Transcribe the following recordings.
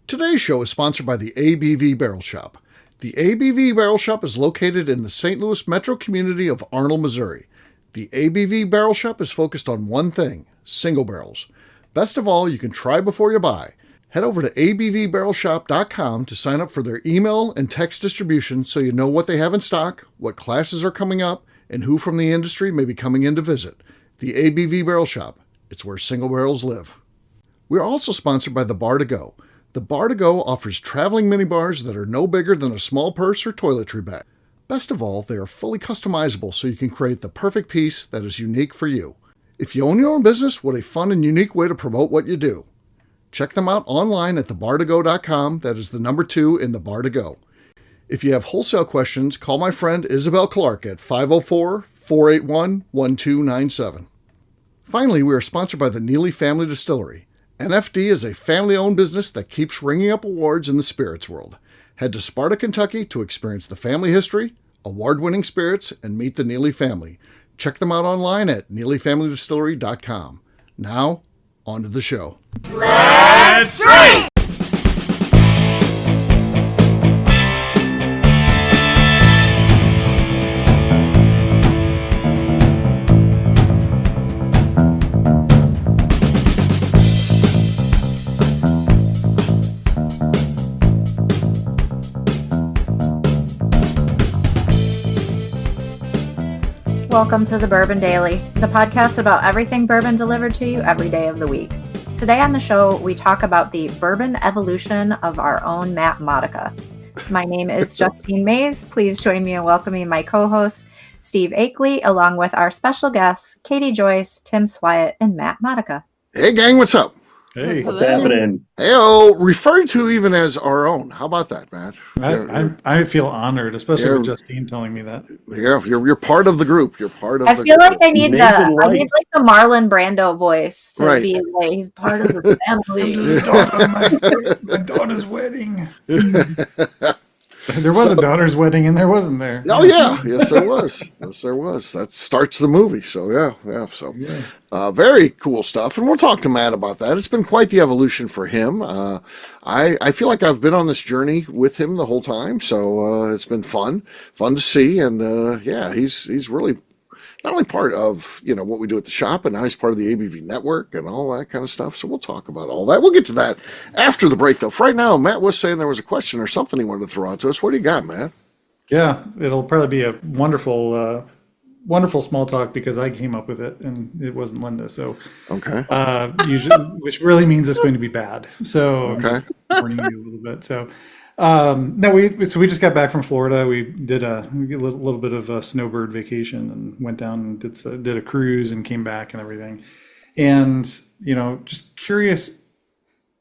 Today's show is sponsored by the ABV Barrel Shop. The ABV Barrel Shop is located in the St. Louis metro community of Arnold, Missouri. The ABV Barrel Shop is focused on one thing, single barrels. Best of all, you can try before you buy. Head over to abvbarrelshop.com to sign up for their email and text distribution so you know what they have in stock, what classes are coming up, and who from the industry may be coming in to visit. The ABV Barrel Shop. It's where single barrels live. We are also sponsored by the Bar to Go. The Bar to Go offers traveling minibars that are no bigger than a small purse or toiletry bag. Best of all, they are fully customizable so you can create the perfect piece that is unique for you. If you own your own business, what a fun and unique way to promote what you do. Check them out online at thebar2go.com. That is the number 2 in the Bar to Go. If you have wholesale questions, call my friend Isabel Clark at 504-481-1297. Finally, we are sponsored by the Neely Family Distillery. NFD is a family-owned business that keeps ringing up awards in the spirits world. Head to Sparta, Kentucky to experience the family history, award-winning spirits, and meet the Neely family. Check them out online at neelyfamilydistillery.com. Now, on to the show. Let's drink! Welcome to the Bourbon Daily, the podcast about everything bourbon delivered to you every day of the week. Today on the show, we talk about the bourbon evolution of our own Matt Modica. My name is Justine Mays. Please join me in welcoming my co-host, Steve Akeley, along with our special guests, Katie Joyce, Tim Swyatt, and Matt Modica. Hey, gang, what's up? Hey, What's happening? Hey-oh, referred to even as our own. How about that, Matt? I feel honored, especially with Justine telling me that. Yeah, you're part of the group. You're part of the group. I feel like I need the Marlon Brando voice to be like, he's part of the family. My daughter's wedding. There was a daughter's wedding in there, wasn't there? Oh, yeah. Yes, there was. Yes, there was. That starts the movie. So, yeah. So, very cool stuff. And we'll talk to Matt about that. It's been quite the evolution for him. I feel like I've been on this journey with him the whole time. So, it's been fun to see. And, he's really not only part of, what we do at the shop, and now he's part of the ABV network and all that kind of stuff. So we'll talk about all that. We'll get to that after the break, though. For right now, Matt was saying there was a question or something he wanted to throw out to us. What do you got, Matt? Yeah, it'll probably be a wonderful small talk because I came up with it and it wasn't Linda. So, okay. Usually, which really means it's going to be bad. So, okay. I'm just warning you a little bit. So, we just got back from Florida. We did a little bit of a snowbird vacation and went down and did a cruise and came back and everything. And, just curious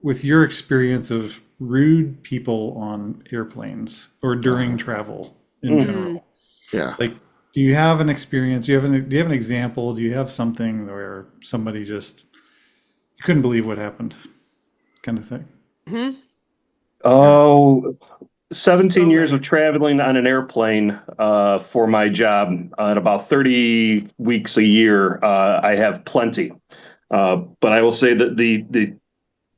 with your experience of rude people on airplanes or during travel in general. Yeah. Like, do you have an experience? Do you have an example? Do you have something where somebody just, you couldn't believe what happened kind of thing? Mm-hmm. Oh, 17 years of traveling on an airplane for my job, and about 30 weeks a year. I have plenty. But I will say that the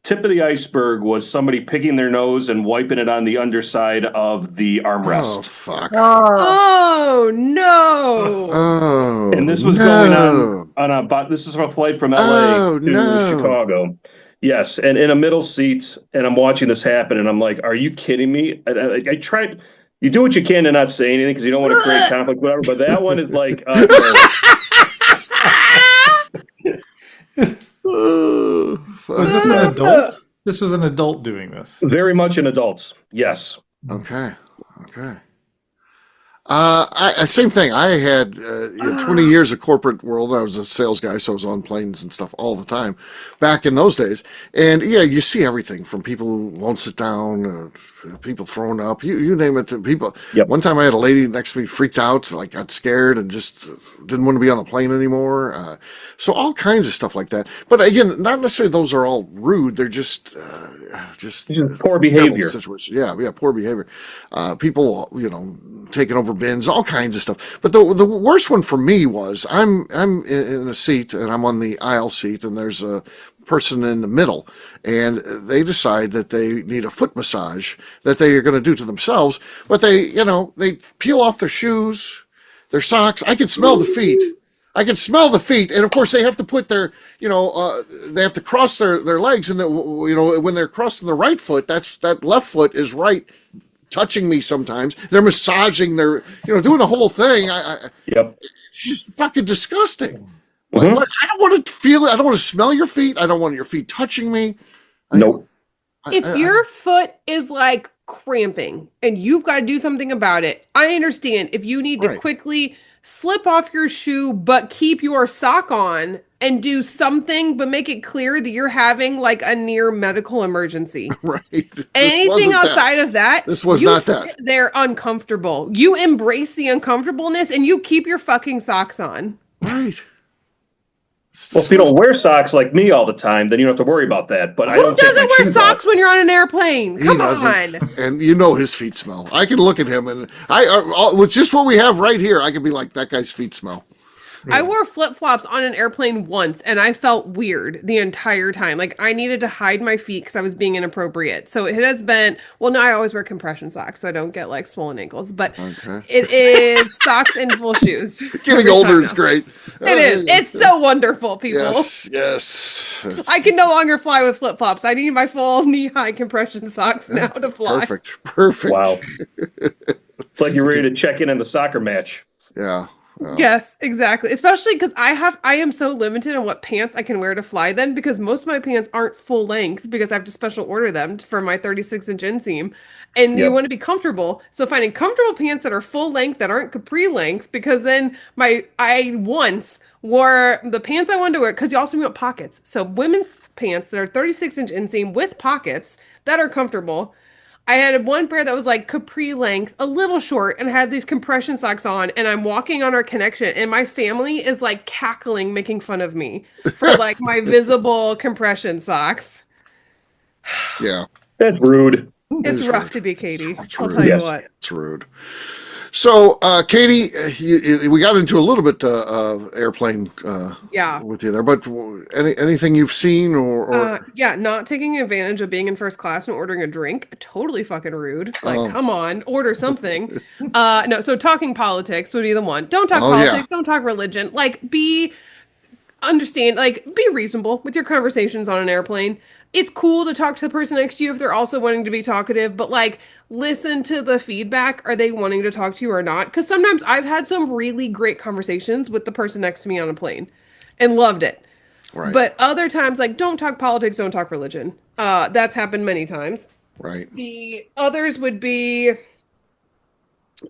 tip of the iceberg was somebody picking their nose and wiping it on the underside of the armrest. Oh, fuck. Oh no. Oh, And this was going on this is a flight from LA to Chicago. Yes, and in a middle seat, and I'm watching this happen, and I'm like, "Are you kidding me?" I tried. You do what you can to not say anything because you don't want to create conflict, whatever. But that one is like, Was this an adult? This was an adult doing this. very much an adult. Yes. Okay. Same thing. I had 20 years of corporate world. I was a sales guy, so I was on planes and stuff all the time back in those days. And yeah, you see everything from people who won't sit down, people throwing up, you name it. People. Yep. One time I had a lady next to me freaked out, like got scared and just didn't want to be on a plane anymore. So all kinds of stuff like that. But again, not necessarily those are all rude. They're just poor behavior. Yeah, poor behavior. People, taking over bins, all kinds of stuff. But the worst one for me was I'm in a seat and I'm on the aisle seat and there's a person in the middle and they decide that they need a foot massage that they are going to do to themselves, but they peel off their shoes, their socks. I can smell the feet. And of course they have to put their, they have to cross their legs, and when they're crossing the right foot, that left foot is right touching me sometimes. They're massaging their, doing the whole thing. Yep. It's just fucking disgusting. Mm-hmm. I don't want to feel it. I don't want to smell your feet. I don't want your feet touching me. Nope. If your foot is like cramping and you've got to do something about it, I understand if you need to quickly slip off your shoe but keep your sock on and do something, but make it clear that you're having like a near medical emergency. Right. Anything outside of that, this was not that. They're uncomfortable. You embrace the uncomfortableness and you keep your fucking socks on. Right. Well, if you don't wear socks like me all the time, then you don't have to worry about that. But who doesn't wear socks when you're on an airplane? Come on. And his feet smell. I can look at him and with just what we have right here, I can be like, that guy's feet smell. I wore flip-flops on an airplane once, and I felt weird the entire time. Like, I needed to hide my feet because I was being inappropriate. So it has been... Well, no, I always wear compression socks, so I don't get, like, swollen ankles. But it is socks and full shoes. Getting older is great. It is. It's so wonderful, people. Yes. I can no longer fly with flip-flops. I need my full knee-high compression socks now to fly. Perfect. Wow. It's like you're ready to check in on the soccer match. Yeah. Yes, exactly. Especially because I am so limited on what pants I can wear to fly then, because most of my pants aren't full length because I have to special order them for my 36-inch inseam. And you want to be comfortable. So finding comfortable pants that are full length that aren't capri length, because then I once wore the pants I wanted to wear, because you also want pockets. So women's pants that are 36-inch inseam with pockets that are comfortable. I had one pair that was like capri length, a little short, and had these compression socks on, and I'm walking on our connection, and my family is like cackling, making fun of me for like my visible compression socks. Yeah. That's rude. It's rough to be Katie. I'll tell you what. It's rude. So, Katie, we got into a little bit airplane with you there, but anything you've seen or not taking advantage of being in first class and ordering a drink, totally fucking rude. Like, come on, order something. No, so talking politics would be the one. Don't talk politics. Don't talk religion. Like, be reasonable with your conversations on an airplane. It's cool to talk to the person next to you if they're also wanting to be talkative, but like, listen to the feedback. Are they wanting to talk to you or not? Because sometimes I've had some really great conversations with the person next to me on a plane and loved it. Right. But other times, like, don't talk politics, don't talk religion. That's happened many times. Right. The others would be...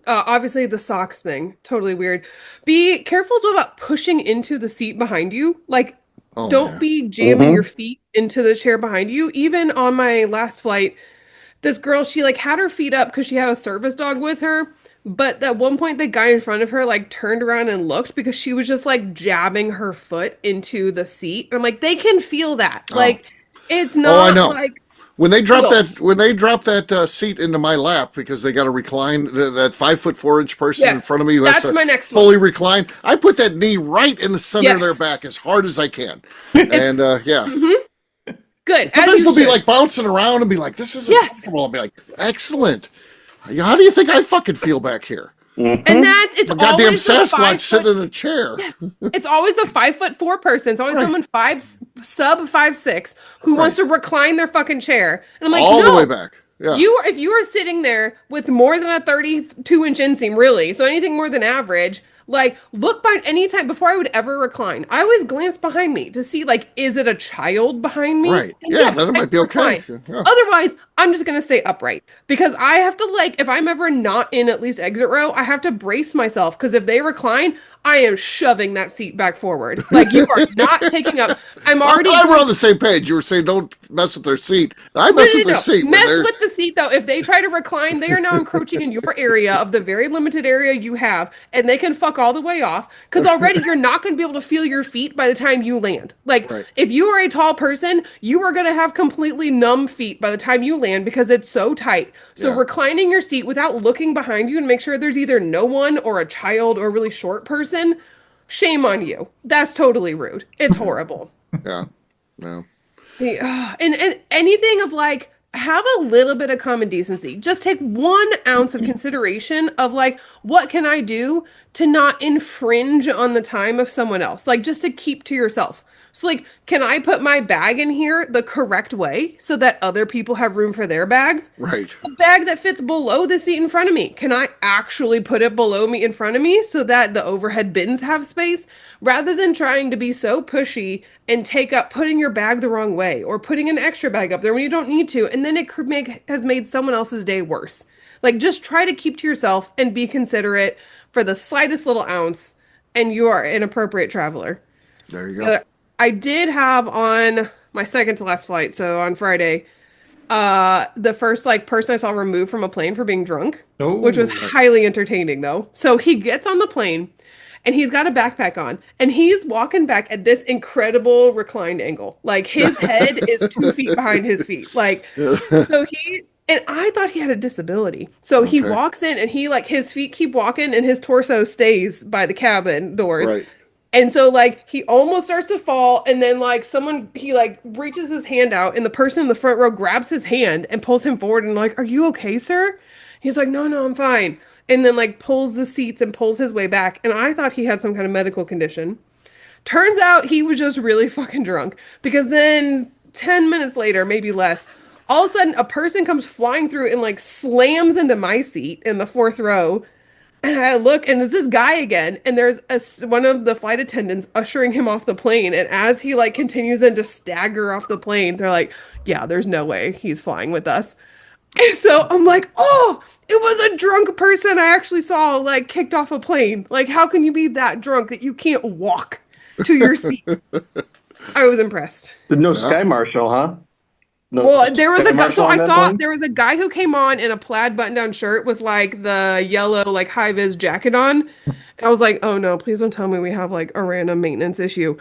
obviously the socks thing, totally weird. Be careful as well about pushing into the seat behind you. Like, don't be jamming your feet into the chair behind you. Even on my last flight, this girl, she like had her feet up because she had a service dog with her. But at one point, the guy in front of her like turned around and looked because she was just like jabbing her foot into the seat. And I'm like, they can feel that. Like, it's not like... When they drop that seat into my lap because they got to recline that 5'4" person in front of me who has to fully recline, I put that knee right in the center of their back as hard as I can, and good. Sometimes they'll be like bouncing around and be like, "This isn't comfortable." I'll be like, "Excellent. How do you think I fucking feel back here?" And it's a goddamn Sasquatch sitting in a chair. Yes. It's always the 5'4" person. It's always someone sub 5'6" who wants to recline their fucking chair. And I'm like, all the way back. Yeah. If you are sitting there with more than a 32-inch inseam, really, so anything more than average, like, look by any time before I would ever recline. I always glance behind me to see, like, is it a child behind me? Right. And then it might be okay. Yeah. Otherwise, I'm just going to stay upright because I have to, like, if I'm ever not in at least exit row, I have to brace myself because if they recline, I am shoving that seat back forward. Like, you are not taking up. I'm already. We're on the same page. You were saying don't mess with their seat. I mess with their seat. Mess with the seat, though. If they try to recline, they are now encroaching in your area of the very limited area you have, and they can fuck all the way off, because already you're not going to be able to feel your feet by the time you land. Like, if you are a tall person, you are going to have completely numb feet by the time you land because it's so tight. So reclining your seat without looking behind you and make sure there's either no one or a child or a really short person, shame on you. That's totally rude. It's horrible. Yeah. No. And anything of like, have a little bit of common decency. Just take 1 ounce of consideration of like, what can I do to not infringe on the time of someone else? Like, just to keep to yourself. So like, can I put my bag in here the correct way so that other people have room for their bags? Right. A bag that fits below the seat in front of me. Can I actually put it below me in front of me so that the overhead bins have space? Rather than trying to be so pushy and putting your bag the wrong way or putting an extra bag up there when you don't need to. And then it has made someone else's day worse. Like, just try to keep to yourself and be considerate for the slightest little ounce, and you are an appropriate traveler. There you go. I did have on my second to last flight, so on Friday, the first like person I saw removed from a plane for being drunk, which was highly entertaining though. So he gets on the plane and he's got a backpack on and he's walking back at this incredible reclined angle. Like his head is 2 feet behind his feet. Like, and I thought he had a disability. So he walks in and he like his feet keep walking and his torso stays by the cabin doors. Right. And so, like, he almost starts to fall, and then, like, he, like, reaches his hand out, and the person in the front row grabs his hand and pulls him forward, and, like, are you okay, sir? He's like, no, I'm fine. And then, like, pulls the seats and pulls his way back, and I thought he had some kind of medical condition. Turns out he was just really fucking drunk, because then 10 minutes later, maybe less, all of a sudden, a person comes flying through and, like, slams into my seat in the 4th row. And I look, and it's this guy again, and there's one of the flight attendants ushering him off the plane, and as he, like, continues then to stagger off the plane, they're like, yeah, there's no way he's flying with us. And so I'm like, oh, it was a drunk person I actually saw, like, kicked off a plane. Like, how can you be that drunk that you can't walk to your seat? I was impressed. No Sky Marshal, huh? No, well, there was a guy. So I saw plane? there was a guy who came on in a plaid button-down shirt with like the yellow like high-vis jacket on, and I was like, "Oh no, please don't tell me we have like a random maintenance issue."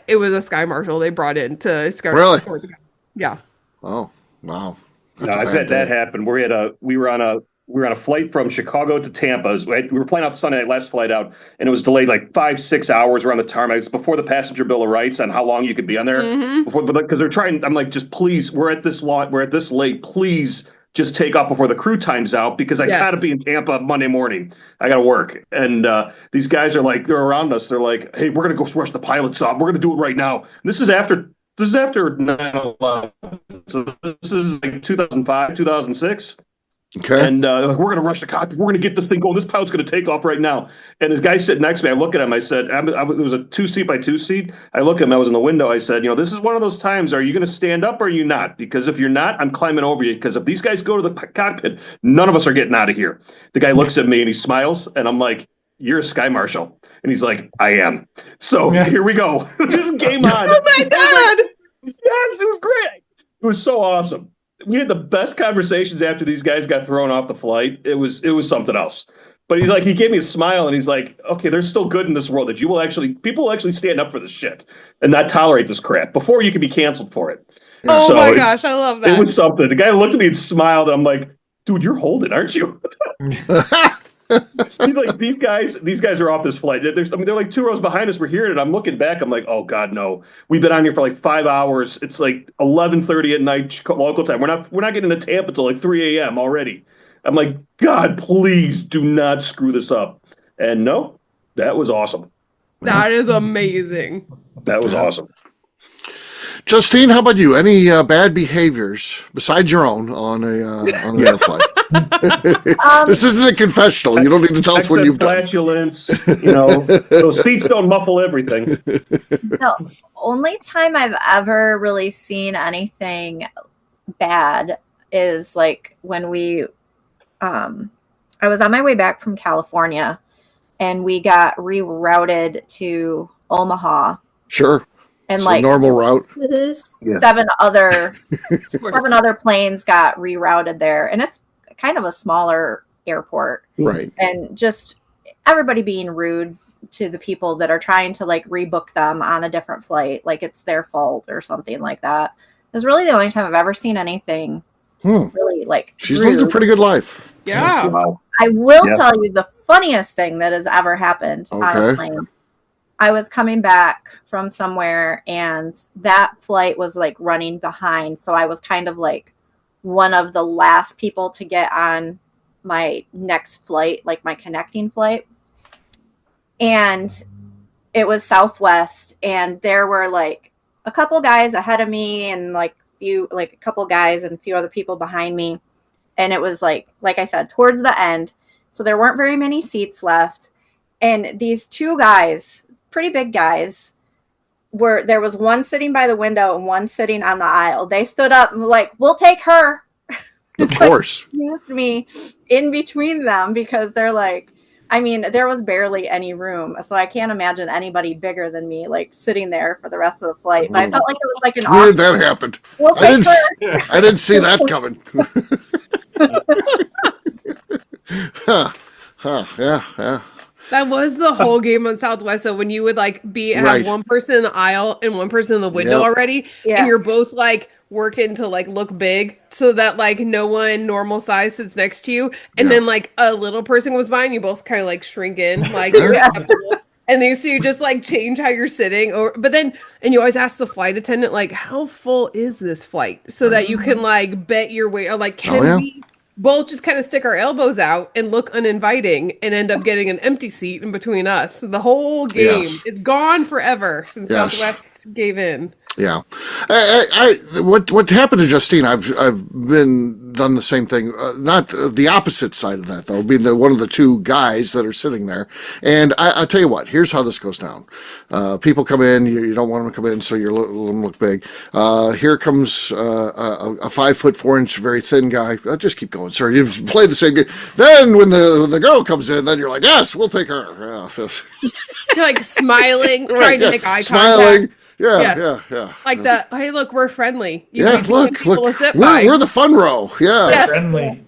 It was a Sky Marshal they brought in to escort the guy. Yeah. Oh wow. That's I've had that happen. We were on a flight from Chicago to Tampa. We were flying out Sunday night, last flight out, and it was delayed like 5-6 hours. We're on the tarmac. It's before the passenger bill of rights on how long you could be on there. Because they're trying. I'm like, just please, we're at this late. Please just take off before the crew time's out because I got to be in Tampa Monday morning. I got to work. And these guys are like, they're around us. They're like, hey, we're gonna go rush the pilots off. We're gonna do it right now. And this is after 9/11. So this is like 2005, 2006. Okay. And we're going to rush the cockpit. We're going to get this thing going. This pilot's going to take off right now. And this guy sitting next to me, I look at him. I said, it was a 2-seat by 2-seat. I look at him. I was in the window. I said, this is one of those times. Are you going to stand up or are you not? Because if you're not, I'm climbing over you. Because if these guys go to the cockpit, none of us are getting out of here. The guy looks at me and he smiles. And I'm like, you're a Sky Marshal. And he's like, I am. So here we go. This is game on. Oh my God. Yes, it was great. It was so awesome. We had the best conversations after these guys got thrown off the flight. It was something else. But he gave me a smile and he's like, okay, there's still good in this world that people will actually stand up for this shit and not tolerate this crap before you can be canceled for it. Oh my gosh, I love that. It was something. The guy looked at me and smiled. And I'm like, dude, you're holding, aren't you? He's like, these guys are off this flight. They're like 2 rows behind us. We're hearing it. I'm looking back. I'm like, oh God, no. We've been on here for like 5 hours. It's like 11:30 at night local time. We're not getting to Tampa till like 3 a.m. already. I'm like, God, please do not screw this up. And no, that was awesome. That is amazing. That was awesome. Justine, how about you? Any bad behaviors besides your own on an air flight? This isn't a confessional. You don't need to tell us what you've done. Flatulence, those seats don't muffle everything. The only time I've ever really seen anything bad is like when I was on my way back from California and we got rerouted to Omaha. Sure. and So like normal route. Yeah. seven other planes got rerouted there, and it's kind of a smaller airport, Right. and just everybody being rude to the people that are trying to like rebook them on a different flight, like it's their fault or something like that. It's really the only time I've ever seen anything really like She's rude. lived a pretty good life. Yeah. Wow. I will tell you the funniest thing that has ever happened on a Okay. plane. I was coming back from somewhere, and that flight was like running behind, so I was kind of like one of the last people to get on my next flight, like my connecting flight. And it was Southwest, and there were like a couple guys ahead of me and like a couple guys and a few other people behind me. And it was like I said, towards the end. So there weren't very many seats left. And these two guys, pretty big guys, there was one sitting by the window and one sitting on the aisle. They stood up and were like, "We'll take her." Of course. Used me in between them because they're like, I mean, there was barely any room. So I can't imagine anybody bigger than me like sitting there for the rest of the flight. But I felt like it was like an It's weird that happened. We'll I take didn't, her. I didn't see that coming. Yeah. That was the whole game on Southwest. So when you would like have Right. one person in the aisle and one person in the window Yep. already, Yeah. and you're both like working to like look big so that like no one normal size sits next to you, and Yeah. then like a little person was by and you both kind of like shrink in, like Yeah. you're acceptable. And then so you just like change how you're sitting, and you always ask the flight attendant like, how full is this flight, so that you can like bet your way, or like can yeah. we both just kind of stick our elbows out and look uninviting and end up getting an empty seat in between us. The whole game Yes. is gone forever since Yes. Southwest gave in. Yeah, what happened to Justine? I've been done the same thing. Not the opposite side of that though, being one of the two guys that are sitting there. And I tell you what, here's how this goes down. People come in, you don't want them to come in, so you let them look big. Here comes a 5'4" very thin guy. Just keep going, sir. You play the same game. Then when the girl comes in, then you're like, yes, we'll take her. Yeah, so, You're like smiling, Right, trying yeah. to make eye Smiling. contact. Yeah, Yes. yeah. Like that. Hey, look, we're friendly. You Yeah, need look, people to sit we're by. the fun row. Yeah. Yes. Friendly.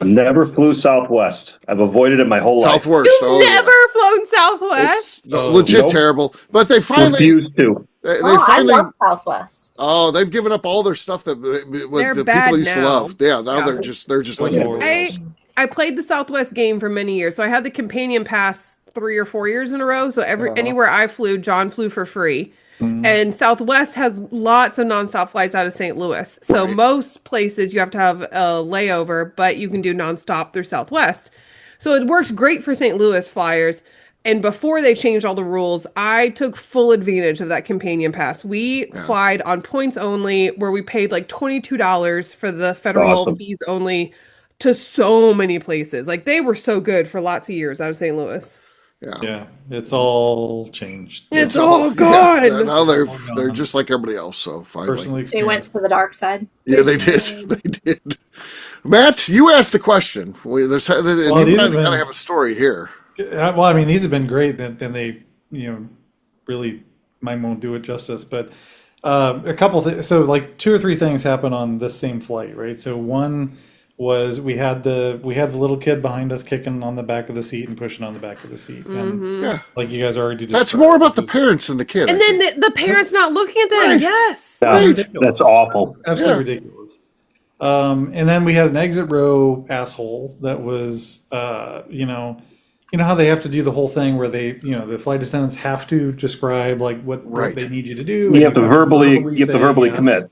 Never flew Southwest. I've avoided it my whole life. Southwest. You've Oh, yeah. never flown Southwest? It's legit Nope. terrible. But they finally, Refused to. they I finally, love Southwest. they've given up all their stuff that They're the bad people used to now. love. Yeah, now Yeah. they're just like Yeah. everybody else. I played the Southwest game for many years. So I had the companion pass 3 or 4 years in a row. So anywhere I flew, John flew for free. And Southwest has lots of nonstop flights out of St. Louis. So Right. most places you have to have a layover, but you can do nonstop through Southwest. So it works great for St. Louis flyers. And before they changed all the rules, I took full advantage of that companion pass. We flied on points only, where we paid like $22 for the federal Awesome. fees only to so many places. Like they were so good for lots of years out of St. Louis. Yeah, it's all changed. It's all gone. Yeah, now they're just like everybody else. So finally, Personally They went experienced. to the dark side. yeah, they did. They did. Matt, you asked the question. these have Gotta been- have a story here. Well, I mean, these have been great. Then they, really, mine won't do it justice. But a couple things. So, like 2 or 3 things happened on this same flight, right? So one was we had the little kid behind us kicking on the back of the seat and pushing on the back of the seat, and Yeah, like you guys already described. that's more about the parents than the kid. And I then think. the parents not looking at them. Right. Yes. Yeah, ridiculous. that's awful. It's absolutely ridiculous. And then we had an exit row asshole that was, you know how they have to do the whole thing where they, the flight attendants have to describe like what Right. they need you to do. You have to verbally say yes. commit.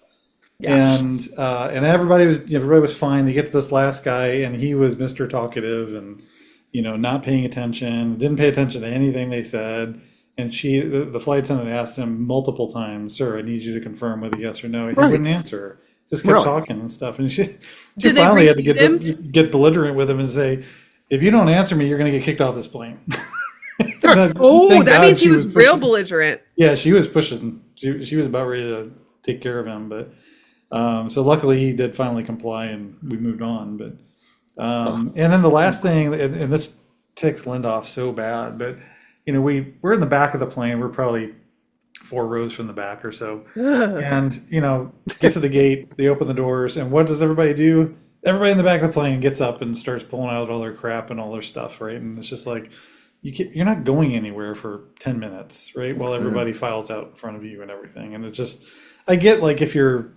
And everybody was fine. They get to this last guy, and he was Mr. Talkative, and not paying attention. Didn't pay attention to anything they said. And the flight attendant asked him multiple times, "Sir, I need you to confirm with a yes or no." He Right. wouldn't answer. Just kept Really? talking and stuff. And she Did they finally had to receive get belligerent with him and say, "If you don't answer me, you're going to get kicked off this plane." Oh, Thank that God means he she was real pushing. belligerent. Yeah, she was pushing. She was about ready to take care of him, but so luckily he did finally comply, and we moved on. But and then the last thing, and this ticks Linda off so bad, but we're in the back of the plane. We're probably 4 rows from the back or so. And, get to the gate, they open the doors, and what does everybody do? Everybody in the back of the plane gets up and starts pulling out all their crap and all their stuff, right? And it's just like, you're not going anywhere for 10 minutes, right? While everybody files out in front of you and everything. And it's just, I get like if you're,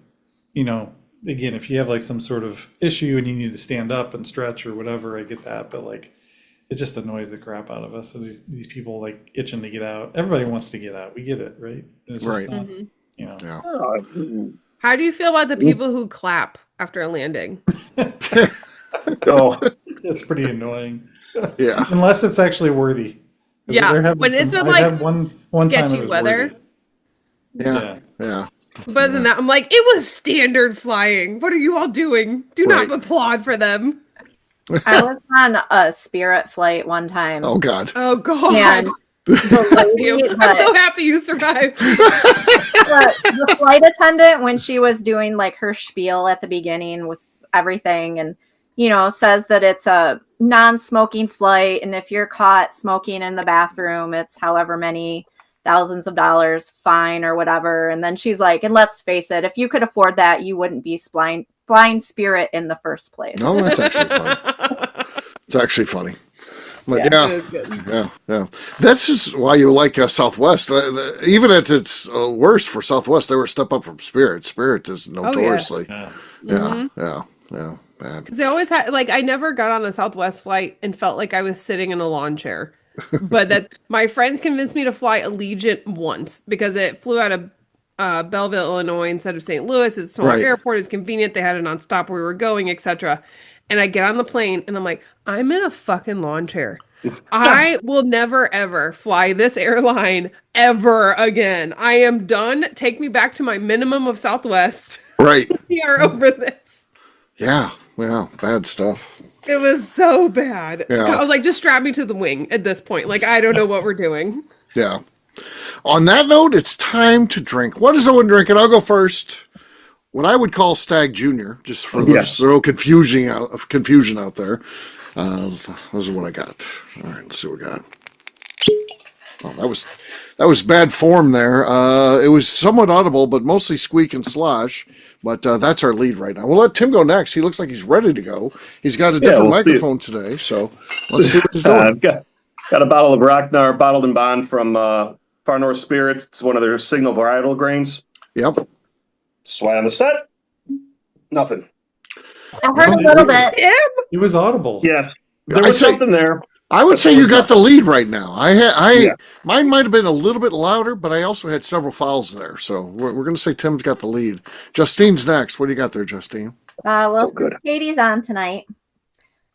again, if you have like some sort of issue and you need to stand up and stretch or whatever, I get that. But like, it just annoys the crap out of us. So these people like itching to get out. Everybody wants to get out. We get it, right? It's just not, Yeah. How do you feel about the people who clap after a landing? Oh, it's pretty annoying. Yeah. Unless it's actually worthy. Yeah. When it's been like one time sketchy weather. Yeah. But other than that, I'm like, it was standard flying. What are you all doing? Do not applaud for them. I was on a Spirit flight one time. Oh God. Oh God. And I'm so happy you survived. The flight attendant, when she was doing like her spiel at the beginning with everything, and says that it's a non-smoking flight, and if you're caught smoking in the bathroom, it's however many thousands of dollars fine or whatever. And then she's like, and let's face it, if you could afford that, you wouldn't be flying Spirit in the first place. No, that's actually funny. It's actually funny. But yeah. That's just why you like Southwest. Even at its worst for Southwest, they were a step up from Spirit. Spirit is notoriously, bad. Because they always had, like, I never got on a Southwest flight and felt like I was sitting in a lawn chair. But my friends convinced me to fly Allegiant once because it flew out of Belleville, Illinois instead of St. Louis. It's a small airport. It's convenient. They had it nonstop where we were going, etc. And I get on the plane and I'm like, I'm in a fucking lawn chair. I will never, ever fly this airline ever again. I am done. Take me back to my minimum of Southwest. Right. We are over this. Yeah. Bad stuff. It was so bad. Yeah. I was like, just strap me to the wing at this point. Like, I don't know what we're doing. Yeah. On that note, it's time to drink. What is Owen drinking? I'll go first. What I would call Stag Junior, just for there's no confusion out there. This is what I got. All right, let's see what we got. Oh, that was bad form there. It was somewhat audible, but mostly squeak and slosh. But that's our lead right now. We'll let Tim go next. He looks like he's ready to go. He's got a different microphone today, so let's see what he's doing. I've got a bottle of Rocknar bottled and bond from Far North Spirits. It's one of their signal varietal grains. Yep. Sway on the set. Nothing. I heard a little bit. It was audible. Yes, there was something there. I would say you got the lead right now. Mine might have been a little bit louder, but I also had several fouls there. So we're going to say Tim's got the lead. Justine's next. What do you got there, Justine? Katie's on tonight.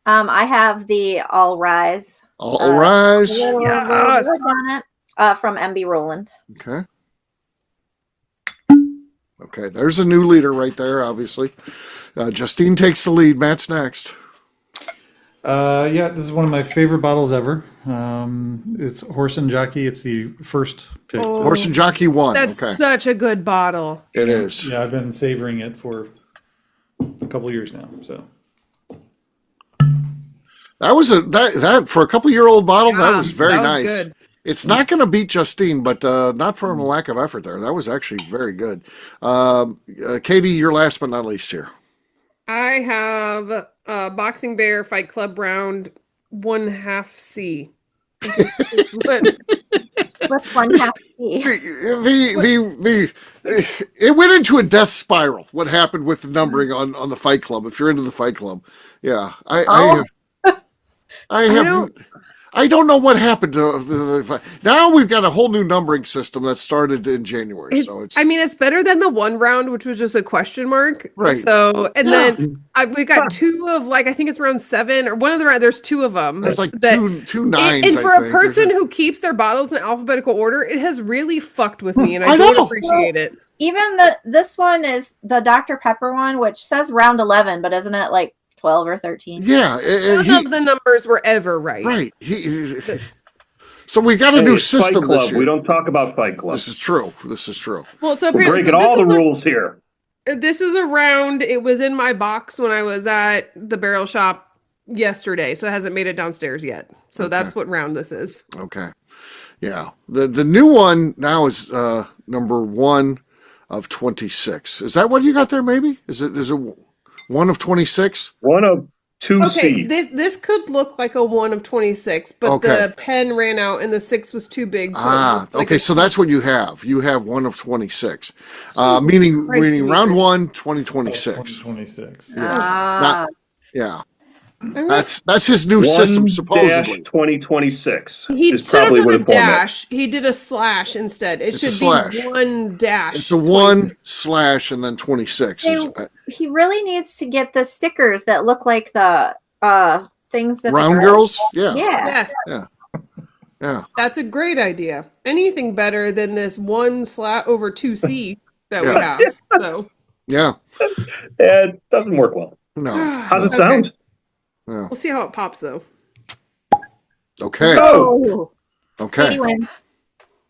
I have the All Rise. All Rise. On it, from MB Roland. Okay, there's a new leader right there, obviously. Justine takes the lead. Matt's next. This is one of my favorite bottles ever. It's Horse and Jockey. It's the first pick. Horse and Jockey 1. That's such a good bottle. It is. Yeah, I've been savoring it for a couple years now. So that was that for a couple-year-old bottle. That was very nice. Good. It's not going to beat Justine, but not from a lack of effort there. That was actually very good. Katie, you're last but not least here. I have Boxing Bear Fight Club Round 1/2 C. What's 1/2 C? It went into a death spiral. What happened with the numbering on the Fight Club? If you're into the Fight Club, yeah, I don't know what happened to the now we've got a whole new numbering system that started in January. It's better than the one round, which was just a question mark. Right. So, and then we've got two of I think it's round 7 or one of the round. There's 2 of them. There's two nines. And for a person who keeps their bottles in alphabetical order, it has really fucked with me, and I don't appreciate it. Even this one is the Dr. Pepper one, which says round 11, but isn't it like 12 or 13? Yeah. None of the numbers were ever right. Right. So we got a new system this year. We don't talk about Fight Club. This is true. Well, so we're breaking all the rules here. This is a round. It was in my box when I was at the barrel shop yesterday, so it hasn't made it downstairs yet. So that's what round this is. Okay. Yeah. The new one now is number 1 of 26. Is that what you got there? Maybe is it 1 of 26? 1 of 2C. Okay, this could look like a 1 of 26, but the pen ran out and the 6 was too big. So okay. So that's what you have. You have 1 of 26, meaning round 1, 2026. 2026. Yeah. That's his new system, supposedly. 2026. He is should have probably done what a the format. dash. He did a slash instead. It should slash. be 1 dash. It's a 1 slash and then 26. He really needs to get the stickers that look like the things that Round girls? Yeah. Yes. Yeah. That's a great idea. Anything better than this 1 over 2C that we have. So Yeah. It doesn't work well. No. How's it sound? Yeah. We'll see how it pops though. Okay. Oh, Okay. Katie wins.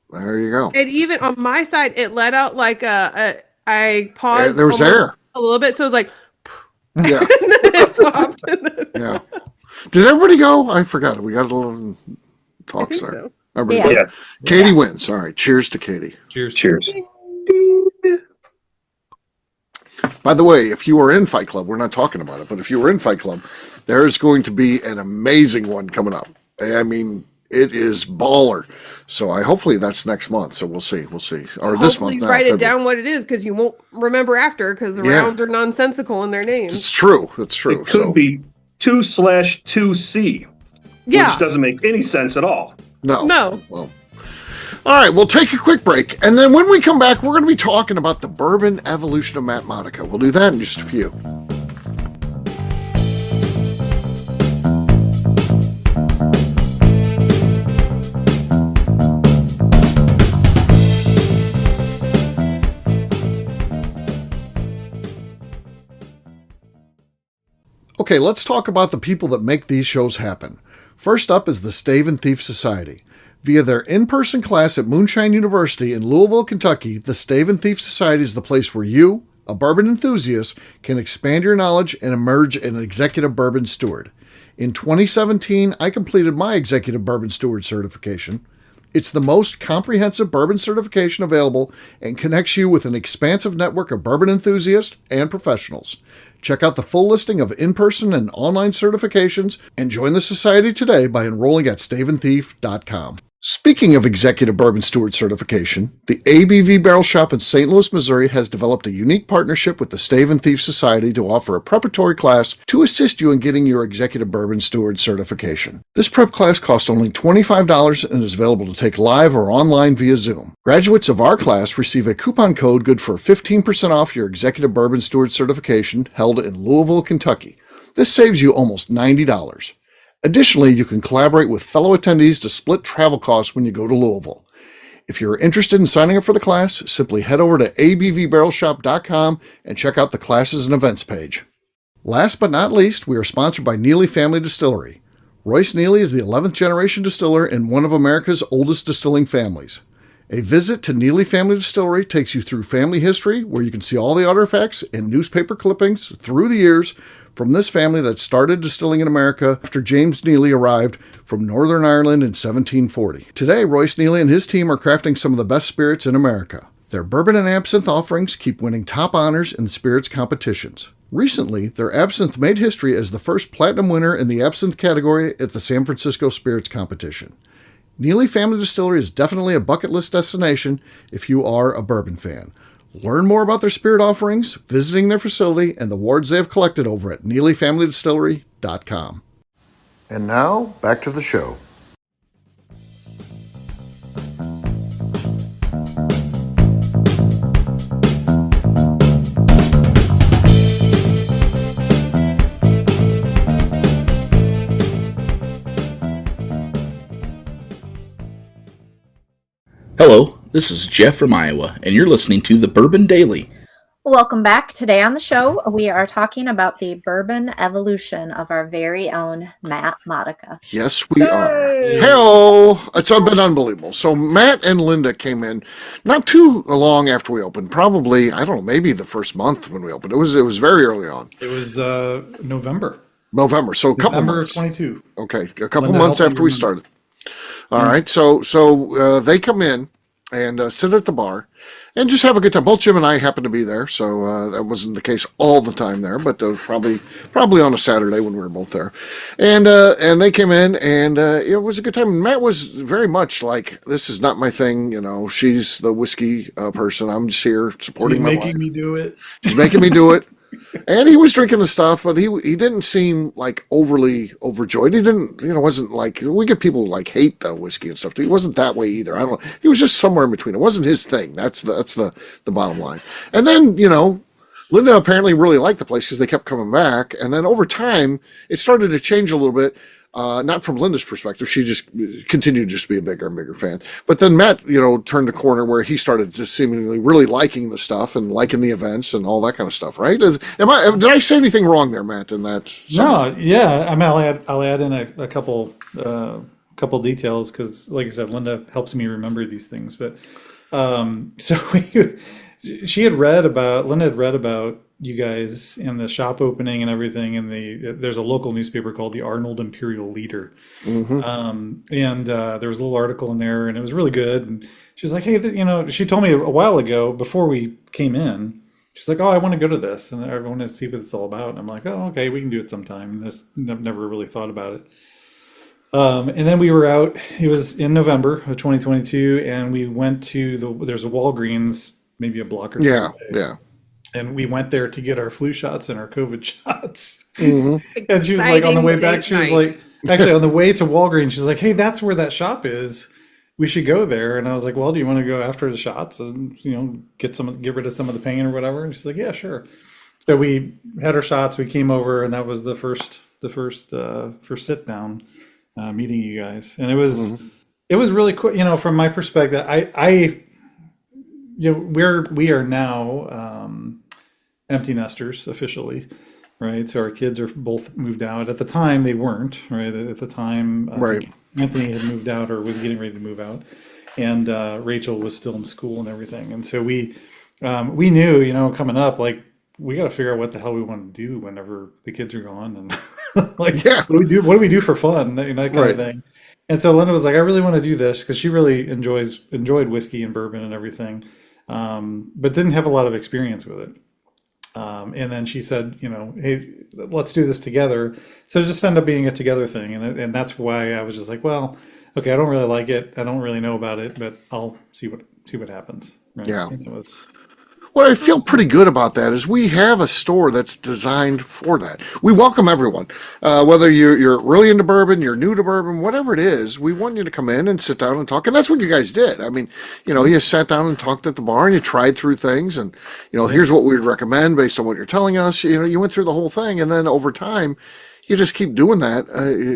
There you go. And even on my side, it let out like I paused. There was air. A little bit, so it was like, Yeah. and then it popped. Yeah. Did everybody go? I forgot. We got a little talks there. So. Everybody Yeah. Yes. Katie wins. All right. Cheers to Katie. Cheers. By the way, if you are in Fight Club, we're not talking about it, but if you were in Fight Club, there is going to be an amazing one coming up. I mean, it is baller. So hopefully that's next month. So we'll see. Or this month. Now, Write it February. down what it is because you won't remember after because the rounds are nonsensical in their names. It's true. It's true. It could be 2/2C, Yeah. which doesn't make any sense at all. No. Well, all right, we'll take a quick break. And then when we come back, we're going to be talking about the bourbon evolution of Matt Modica. We'll do that in just a few. Okay, let's talk about the people that make these shows happen. First up is the Stave and Thief Society. Via their in-person class at Moonshine University in Louisville, Kentucky, the Stave and Thief Society is the place where you, a bourbon enthusiast, can expand your knowledge and emerge an executive bourbon steward. In 2017, I completed my executive bourbon steward certification. It's the most comprehensive bourbon certification available and connects you with an expansive network of bourbon enthusiasts and professionals. Check out the full listing of in-person and online certifications and join the society today by enrolling at staveandthief.com. Speaking of executive bourbon steward certification, the ABV Barrel Shop in St. Louis, Missouri has developed a unique partnership with the Stave and Thief Society to offer a preparatory class to assist you in getting your executive bourbon steward certification. This prep class costs only $25 and is available to take live or online via Zoom. Graduates of our class receive a coupon code good for 15% off your executive bourbon steward certification held in Louisville, Kentucky. This saves you almost $90. Additionally, you can collaborate with fellow attendees to split travel costs when you go to Louisville. If you're interested in signing up for the class, simply head over to abvbarrelshop.com and check out the classes and events page. Last but not least, we are sponsored by Neely Family Distillery. Royce Neely is the 11th generation distiller in one of America's oldest distilling families. A visit to Neely Family Distillery takes you through family history, where you can see all the artifacts and newspaper clippings through the years from this family that started distilling in America after James Neely arrived from Northern Ireland in 1740. Today, Royce Neely and his team are crafting some of the best spirits in America. Their bourbon and absinthe offerings keep winning top honors in the spirits competitions. Recently, their absinthe made history as the first platinum winner in the absinthe category at the San Francisco Spirits Competition. Neely Family Distillery is definitely a bucket list destination if you are a bourbon fan. Learn more about their spirit offerings, visiting their facility, and the awards they have collected over at NeelyFamilyDistillery.com. And now, back to the show. Hello, this is Jeff from Iowa, and you're listening to the Bourbon Daily. Welcome back. Today on the show, we are talking about the bourbon evolution of our very own Matt Modica. Yes, we are. Hello! It's been unbelievable. So Matt and Linda came in not too long after we opened. Probably, I don't know, maybe the first month when we opened. It was very early on. It was November. So a couple November months. 22. Okay, a couple Linda months helped me after we remember. started. All right. So they come in and sit at the bar and just have a good time. Both Jim and I happen to be there, so that wasn't the case all the time there, but probably on a Saturday when we were both there. And they came in, and it was a good time. And Matt was very much like, this is not my thing. She's the whiskey person. I'm just here supporting my wife. She's making me do it. She's making me do it. And he was drinking the stuff, but he didn't seem like overly overjoyed. He didn't, wasn't like, we get people who like hate the whiskey and stuff. He wasn't that way either. I don't know. He was just somewhere in between. It wasn't his thing. That's the bottom line. And then, Linda apparently really liked the place because they kept coming back. And then over time, it started to change a little bit. Not from Linda's perspective. She just continued to just be a bigger and bigger fan. But then Matt, turned the corner where he started to seemingly really liking the stuff and liking the events and all that kind of stuff, right? Did I say anything wrong there, Matt, in that? No, yeah. I mean, I'll add in a couple details because, like I said, Linda helps me remember these things. But Linda had read about you guys in the shop opening and everything, and there's a local newspaper called the Arnold Imperial Leader. And there was a little article in there, and it was really good. And she was like, hey, she told me a while ago before we came in, she's like, oh, I want to go to this, and I want to see what it's all about. And I'm like, oh, okay, we can do it sometime. I've never really thought about it. And then we were out, it was in November of 2022, and we went to there's a Walgreens, maybe a block or two away. Yeah. And we went there to get our flu shots and our COVID shots. Mm-hmm. And she was like, on the way back, she was like, actually on the way to Walgreens, she's like, hey, that's where that shop is. We should go there. And I was like, well, do you want to go after the shots and, get rid of some of the pain or whatever? And she's like, yeah, sure. So we had our shots. We came over, and that was the first sit down meeting you guys. And it was really cool. From my perspective, we are now empty nesters officially, right? So our kids are both moved out. At the time, they weren't, right? At the time, right. Anthony had moved out or was getting ready to move out, and Rachel was still in school and everything. And so we knew, coming up, like, we got to figure out what the hell we want to do whenever the kids are gone, and what do we do for fun, that kind of thing. And so Linda was like, I really want to do this because she really enjoyed whiskey and bourbon and everything, but didn't have a lot of experience with it. And then she said, hey, let's do this together. So it just ended up being a together thing. And that's why I was just like, well, okay, I don't really like it. I don't really know about it, but I'll see what happens. Right? Yeah. And it was... What I feel pretty good about that is we have a store that's designed for that. We welcome everyone, whether you're really into bourbon, you're new to bourbon, whatever it is. We want you to come in and sit down and talk, and that's what you guys did. I mean, you sat down and talked at the bar, and you tried through things, and here's what we would recommend based on what you're telling us. You went through the whole thing, and then over time, you just keep doing that.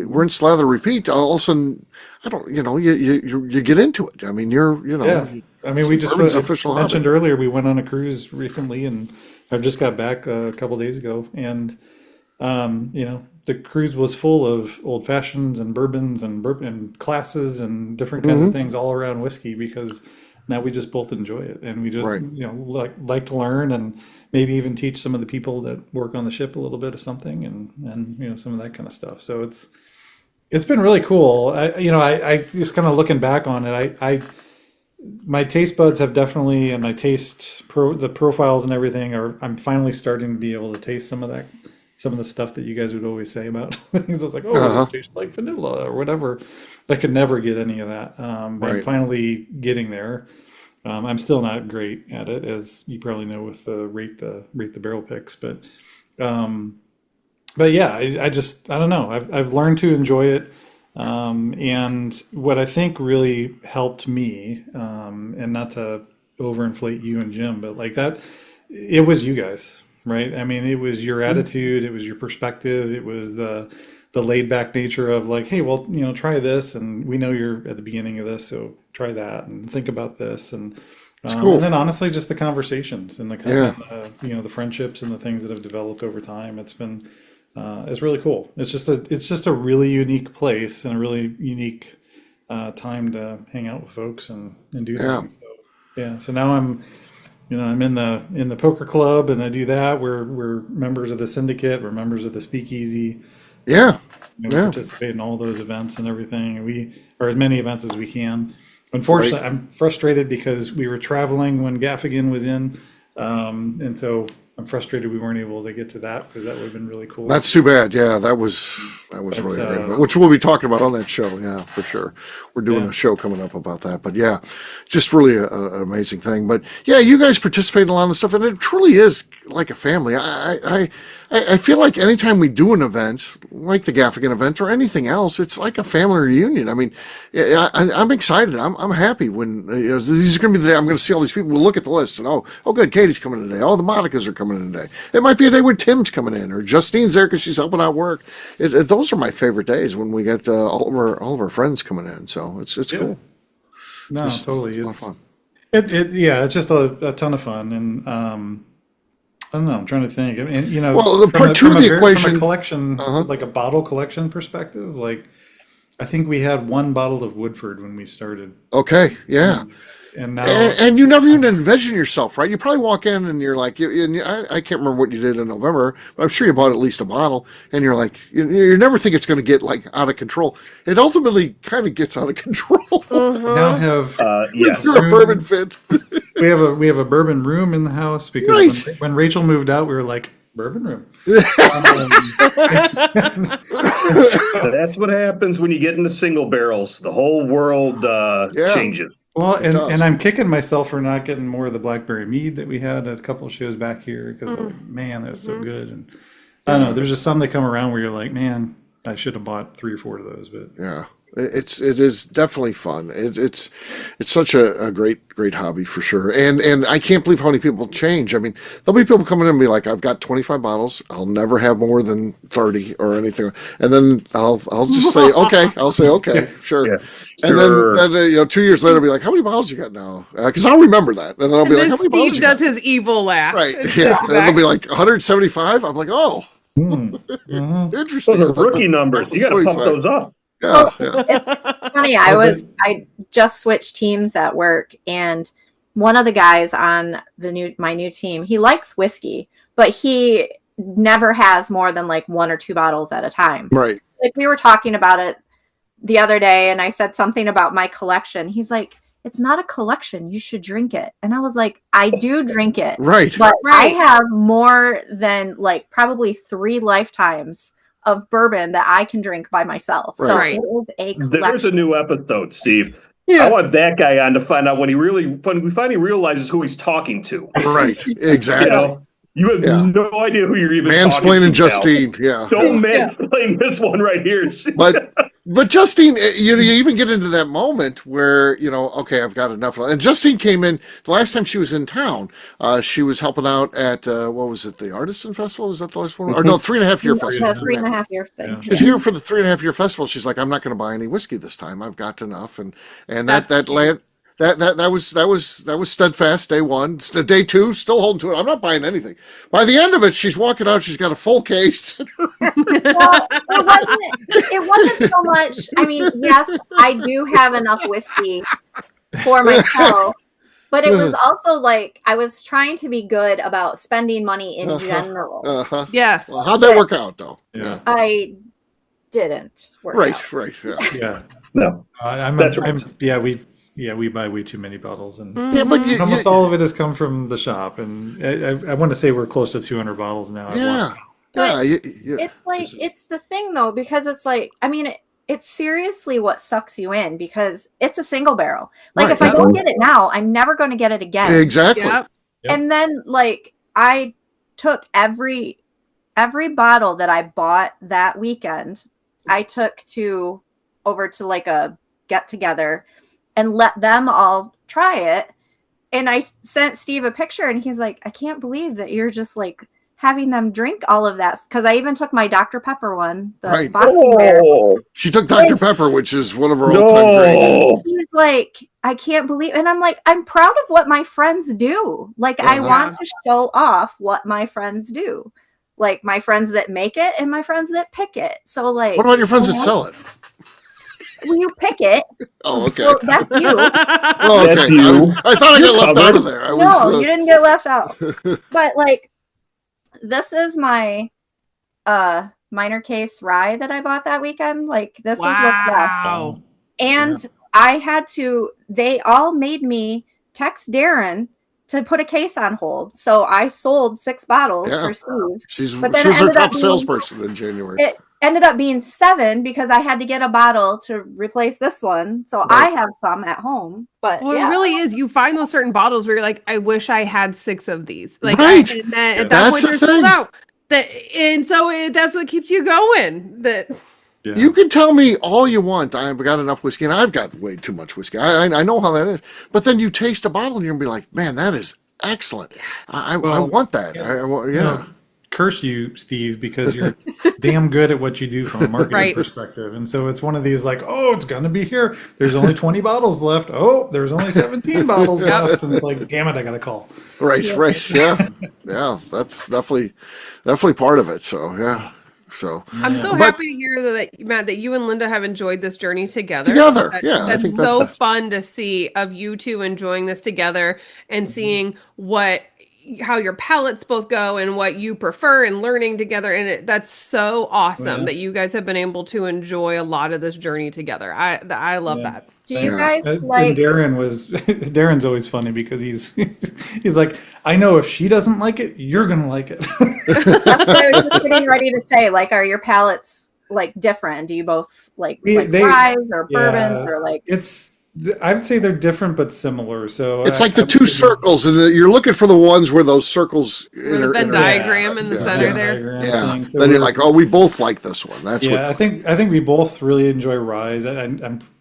Rinse, slather, repeat. All of a sudden, you get into it. I mean, Yeah. I mean, we just mentioned earlier, we went on a cruise recently, and I just got back a couple days ago, and the cruise was full of old fashions and bourbons and classes and different kinds of things all around whiskey, because now we just both enjoy it, and we just like to learn and maybe even teach some of the people that work on the ship a little bit of something, and some of that kind of stuff. So it's been really cool. I just kind of looking back on it, my taste buds have definitely, and my the profiles and everything I'm finally starting to be able to taste some of the stuff that you guys would always say about things. I was like, this tastes like vanilla or whatever. I could never get any of that. But I'm finally getting there. I'm still not great at it, as you probably know with the rate the barrel picks, but yeah, I don't know. I've learned to enjoy it. And what I think really helped me, and not to overinflate you and Jim, but like that, it was you guys, right? I mean, it was your attitude, it was your perspective, it was the laid back nature of like, hey, well, try this, and we know you're at the beginning of this, so try that and think about this, and cool. And then honestly, just the conversations and the friendships and the things that have developed over time. It's been. It's really cool. It's just a really unique place and a really unique time to hang out with folks and do things. So now I'm in the poker club, and I do that. We're members of the syndicate. We're members of the speakeasy. Yeah. We participate in all those events and everything, or as many events as we can. Unfortunately, I'm frustrated because we were traveling when Gaffigan was in, and so I'm frustrated we weren't able to get to that because that would have been really cool. That's too bad. Yeah, that was really great. Which we'll be talking about on that show. Yeah, for sure. We're doing a show coming up about that. But yeah, just really an amazing thing. But yeah, you guys participate in a lot of the stuff, and it truly is like a family. I feel like anytime we do an event like the Gaffigan event or anything else, it's like a family reunion. I mean, I'm excited. I'm happy when these are going to be the day I'm going to see all these people. We'll look at the list and oh good, Katie's coming in today. Oh, the Modicas are coming in today. It might be a day where Tim's coming in or Justine's there because she's helping out work. Those are my favorite days when we get all of our friends coming in. So it's cool. No, it's totally. A lot of fun. It's just a ton of fun, and I don't know. I'm trying to think. I mean, well, the part two of the equation, from a collection, like a bottle collection perspective, like I think we had one bottle of Woodford when we started. Okay, yeah. And now, and you never even envision yourself, right? You probably walk in and you're like, I can't remember what you did in November, but I'm sure you bought at least a bottle, and you're like, you never think it's going to get like out of control. It ultimately kind of gets out of control. Now have you're a bourbon fan. we have a bourbon room in the house because when Rachel moved out, we were like, bourbon room. That's what happens when you get into single barrels. The whole world changes. Well, and I'm kicking myself for not getting more of the blackberry mead that we had at a couple of shows back here because man, that's so good. And I don't know, there's just some that come around where you're like, man, I should have bought 3 or 4 of those. But yeah. It is definitely fun. It's such a great hobby for sure. And I can't believe how many people change. I mean, there'll be people coming in and be like, I've got 25 bottles. I'll never have more than 30 or anything. And then I'll just say, okay. I'll say, okay, sure. Yeah, and then 2 years later, I'll be like, how many bottles you got now? Because I'll remember that. And then I'll be like, how many bottles you got? Steve does his evil laugh. Right. Yeah. And they'll be like 175. I'm like, oh, interesting. Those are rookie numbers. You got to pump those up. Yeah, It's funny. I just switched teams at work, and one of the guys on my new team, he likes whiskey, but he never has more than like 1 or 2 bottles at a time. Right. Like we were talking about it the other day, and I said something about my collection. He's like, "It's not a collection. You should drink it." And I was like, "I do drink it, right? But I have more than like probably 3 lifetimes of bourbon that I can drink by myself." So it is a collection. There's a new episode, Steve. Yeah. I want that guy on to find out when we finally realizes who he's talking to. Right, exactly. You have no idea who you're even mansplaining Justine. Yeah, don't mansplain this one right here. But Justine, you even get into that moment where okay, I've got enough. And Justine came in the last time she was in town. She was helping out at what was it, the Artisan Festival? Was that the last one? Or no, 3.5 year festival. 3.5 year thing. Yeah. She's here for the 3.5 year festival. She's like, I'm not going to buy any whiskey this time. I've got enough, and that was steadfast. Day 1, day 2, still holding to it. I'm not buying anything. By the end of it, she's walking out. She's got a full case. Well, it wasn't so much. I mean, yes, I do have enough whiskey for myself, but it was also like I was trying to be good about spending money in general. Yes. Well, how'd that work out, though? Yeah. I didn't work out. Right. Yeah. No. We buy way too many bottles, and but almost all of it has come from the shop. And I want to say we're close to 200 bottles now. It's like it's the thing though, because it's like it's seriously what sucks you in because it's a single barrel. Like if I don't get it now, I'm never going to get it again. Exactly. Yep. And then like I took every bottle that I bought that weekend, I took over to like a get together and let them all try it. And I sent Steve a picture and he's like, I can't believe that you're just like having them drink all of that. Because I even took my Dr. Pepper one. She took Dr. Pepper, which is one of her all-time greats. He's like, I can't believe. And I'm like, I'm proud of what my friends do. Like, I want to show off what my friends do. Like my friends that make it and my friends that pick it. So like. What about your friends that sell it? Well, you pick it. Oh, okay. So that's you. Oh, okay. That's you. I thought I got left out of there. You didn't get left out. But like, this is my minor case rye that I bought that weekend. Like, this is what's left. Wow. And they all made me text Darren to put a case on hold. So I sold 6 bottles for Steve. She was our top salesperson in January. It ended up being 7 because I had to get a bottle to replace this one. So I have some at home. But it really is. You find those certain bottles where you're like, I wish I had 6 of these. Like, right. At that point, they're sold out. That's what keeps you going. Yeah. You can tell me all you want. I've got enough whiskey, and I've got way too much whiskey. I know how that is. But then you taste a bottle, and you're going to be like, man, that is excellent. I want that. Yeah. Curse you, Steve, because you're damn good at what you do from a marketing perspective. And so it's one of these like, oh, it's going to be here. There's only 20 bottles left. Oh, there's only 17 bottles left. And it's like, damn it, I got a call. Right. Yeah. Yeah. That's definitely part of it. So, yeah. So I'm so happy to hear that, Matt, that you and Linda have enjoyed this journey together. That's so fun to see of you two enjoying this together and seeing how your palates both go and what you prefer and learning together. And that's so awesome that you guys have been able to enjoy a lot of this journey together. I love that. Do you guys and Darren's always funny because he's like, I know if she doesn't like it, you're going to like it. That's what I was just getting ready to say. Like, are your palates like different? Do you both like ryes or bourbons or like? I would say they're different but similar. So it's like the 2 circles, and you're looking for the ones where those circles. The Venn diagram in the center there. Yeah. So then you're like, oh, we both like this one. That's I think we both really enjoy ryes.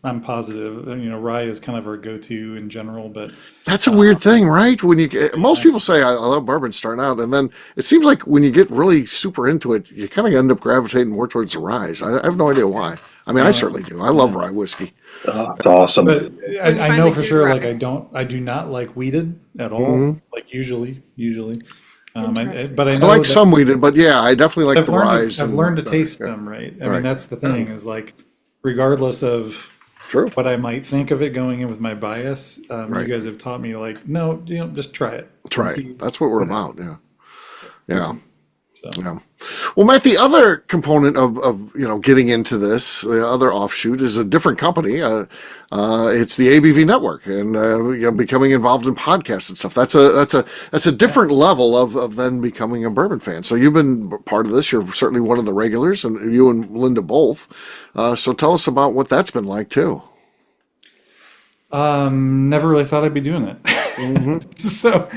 I'm positive. Rye is kind of our go-to in general, but that's a weird thing, right? When most people say I love bourbon starting out, and then it seems like when you get really super into it, you kind of end up gravitating more towards the ryes. I have no idea why. I mean, I certainly do. I love rye whiskey. It's awesome. But I know for sure, like I do not like wheated at all. Like usually. But I like some wheated, but I definitely like the ryes. I've learned to taste them, right? I mean, that's the thing is like, regardless of what I might think of it going in with my bias, you guys have taught me like, no, just try it. Try it. That's what we're about. Yeah. Yeah. Well, Matt, the other component of getting into this, the other offshoot is a different company. It's the ABV network, and becoming involved in podcasts and stuff. That's a different level of then becoming a bourbon fan. So you've been part of this. You're certainly one of the regulars, and you and Linda both. So tell us about what that's been like too. Never really thought I'd be doing it. So,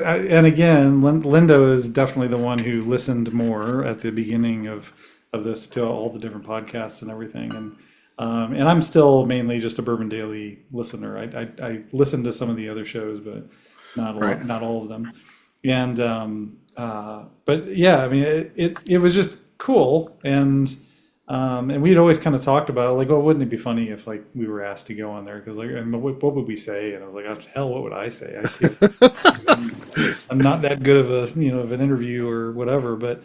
and again, Linda is definitely the one who listened more at the beginning of this to all the different podcasts and everything. And I'm still mainly just a Bourbon Daily listener. I listen to some of the other shows, but not all of them. And, but yeah, I mean, it was just cool. And we'd always kind of talked about like, well, wouldn't it be funny if like we were asked to go on there? Because like, what would we say? And I was like, oh, hell, what would I say? I'm not that good of of an interview or whatever. But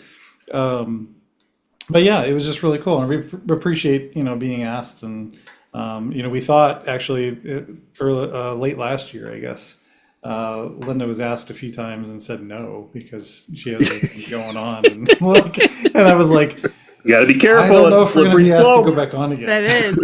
yeah, it was just really cool, and we appreciate being asked. And we thought actually late last year, I guess. Linda was asked a few times and said no because she had everything going on, and I was like. You got to be careful. I don't know if we're going to be asked to go back on again. That is.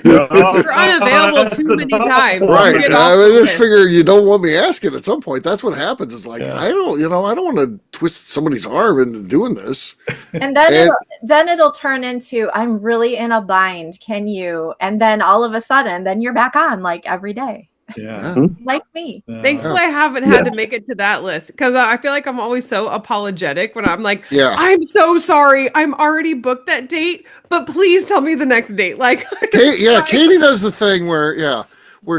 You're unavailable too many times. Right. I just figure you don't want me asking at some point. That's what happens. It's like, I don't want to twist somebody's arm into doing this. And then it'll turn into, I'm really in a bind. Can you? And then all of a sudden, then you're back on like every day. Yeah. Like me. Yeah. Thankfully, I haven't had to make it to that list because I feel like I'm always so apologetic when I'm like, I'm so sorry. I'm already booked that date, but please tell me the next date. Like, Katie does the thing where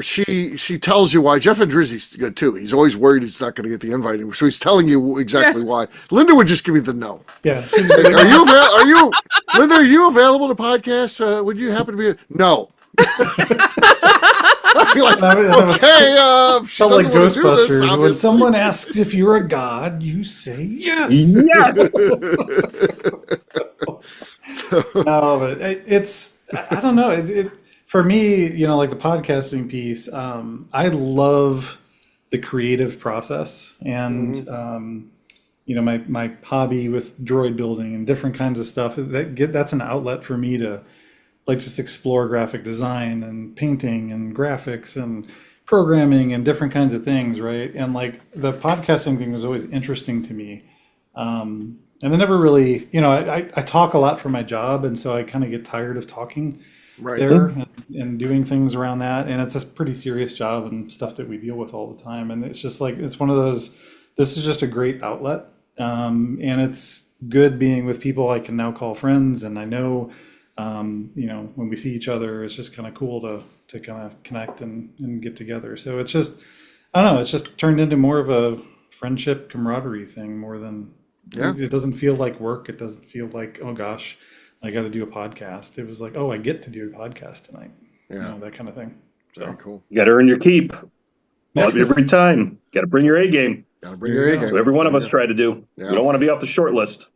she tells you why. Jeff and Drizzy's good too. He's always worried he's not going to get the invite, so he's telling you exactly why. Linda would just give me the no. Yeah. Linda, are you available to podcast? Would you happen to be? No. I feel like, felt like Ghostbusters. When someone asks if you're a god, you say yes. No, but it's I don't know. For me, like the podcasting piece, I love the creative process, and my hobby with droid building and different kinds of stuff, that's an outlet for me to like just explore graphic design and painting and graphics and programming and different kinds of things, right? And like the podcasting thing was always interesting to me. And I never really, I talk a lot for my job, and so I kind of get tired of talking there and doing things around that. And it's a pretty serious job and stuff that we deal with all the time. And it's just like, it's one of those, this is just a great outlet. And it's good being with people I can now call friends. And I know, when we see each other, it's just kind of cool to kind of connect and get together. So it's just, I don't know, it's just turned into more of a friendship camaraderie thing more than, it doesn't feel like work. It doesn't feel like, oh gosh, I got to do a podcast. It was like, oh, I get to do a podcast tonight. That kind of thing. So very cool. You got to earn your keep. Every time. Got to bring your A game. Got to bring your A game. So every one of us try to do. Yeah. We don't want to be off the short list.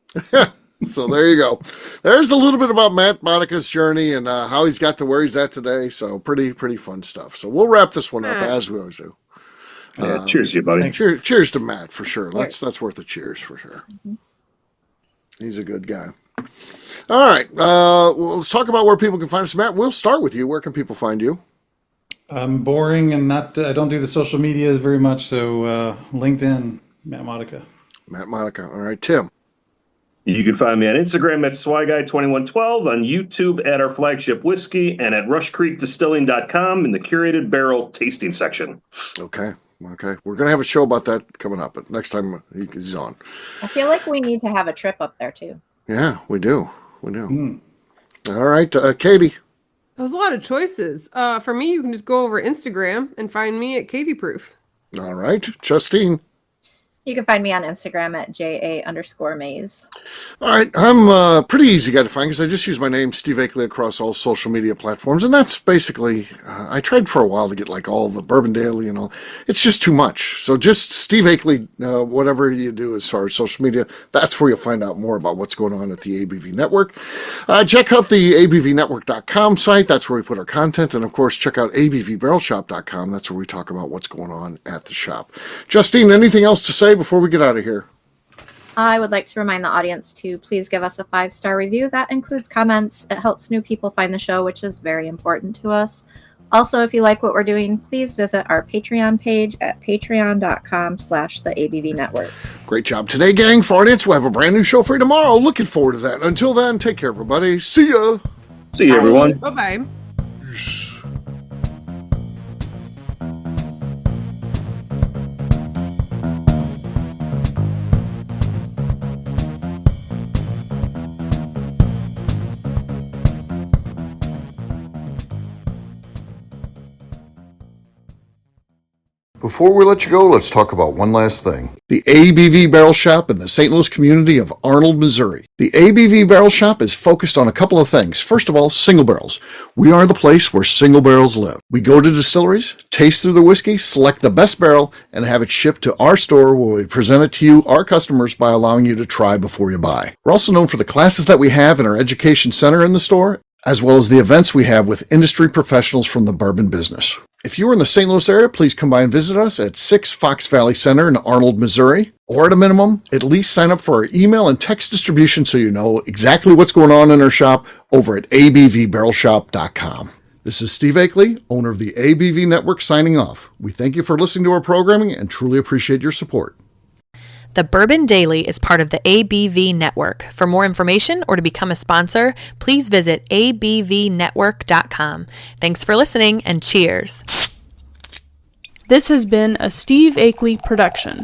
So there you go. There's a little bit about Matt Modica's journey and how he's got to where he's at today. So pretty fun stuff. So we'll wrap this one up as we always do. Cheers to you, buddy. Cheers to Matt for sure. That's worth a cheers for sure. He's a good guy. All right. Well, let's talk about where people can find us. Matt, we'll start with you. Where can people find you? I'm boring and I don't do the social medias very much. So LinkedIn, Matt Modica. Matt Modica. All right, Tim. You can find me on Instagram at SwyGuy2112, on YouTube at our flagship whiskey, and at rushcreekdistilling.com in the curated barrel tasting section. Okay. We're going to have a show about that coming up, but next time he's on. I feel like we need to have a trip up there too. Yeah, we do. All right, Katie. That was a lot of choices. For me, you can just go over Instagram and find me at Katie Proof. All right, Justine. You can find me on Instagram at JA_Maze. All right. I'm pretty easy guy to find because I just use my name, Steve Akeley, across all social media platforms. And that's basically, I tried for a while to get like all the Bourbon Daily and all. It's just too much. So just Steve Akeley, whatever you do as far as social media, that's where you'll find out more about what's going on at the ABV Network. Check out the abvnetwork.com site. That's where we put our content. And of course, check out abvbarrelshop.com. That's where we talk about what's going on at the shop. Justine, anything else to say before we get out of here? I would like to remind the audience to please give us a 5-star review. That includes comments. It helps new people find the show, which is very important to us. Also, if you like what we're doing, please visit our Patreon page at patreon.com/the ABV Great job today, gang. For audience, we'll have a brand new show for you tomorrow. Looking forward to that. Until then, take care, everybody. See ya. See you, everyone. Bye-bye. Before we let you go, let's talk about one last thing. The ABV Barrel Shop in the St. Louis community of Arnold, Missouri. The ABV Barrel Shop is focused on a couple of things. First of all, single barrels. We are the place where single barrels live. We go to distilleries, taste through the whiskey, select the best barrel, and have it shipped to our store where we present it to you, our customers, by allowing you to try before you buy. We're also known for the classes that we have in our education center in the store, as well as the events we have with industry professionals from the bourbon business. If you are in the St. Louis area, please come by and visit us at 6 Fox Valley Center in Arnold, Missouri. Or at a minimum, at least sign up for our email and text distribution so you know exactly what's going on in our shop over at abvbarrelshop.com. This is Steve Akeley, owner of the ABV Network, signing off. We thank you for listening to our programming and truly appreciate your support. The Bourbon Daily is part of the ABV Network. For more information or to become a sponsor, please visit abvnetwork.com. Thanks for listening and cheers. This has been a Steve Akeley production.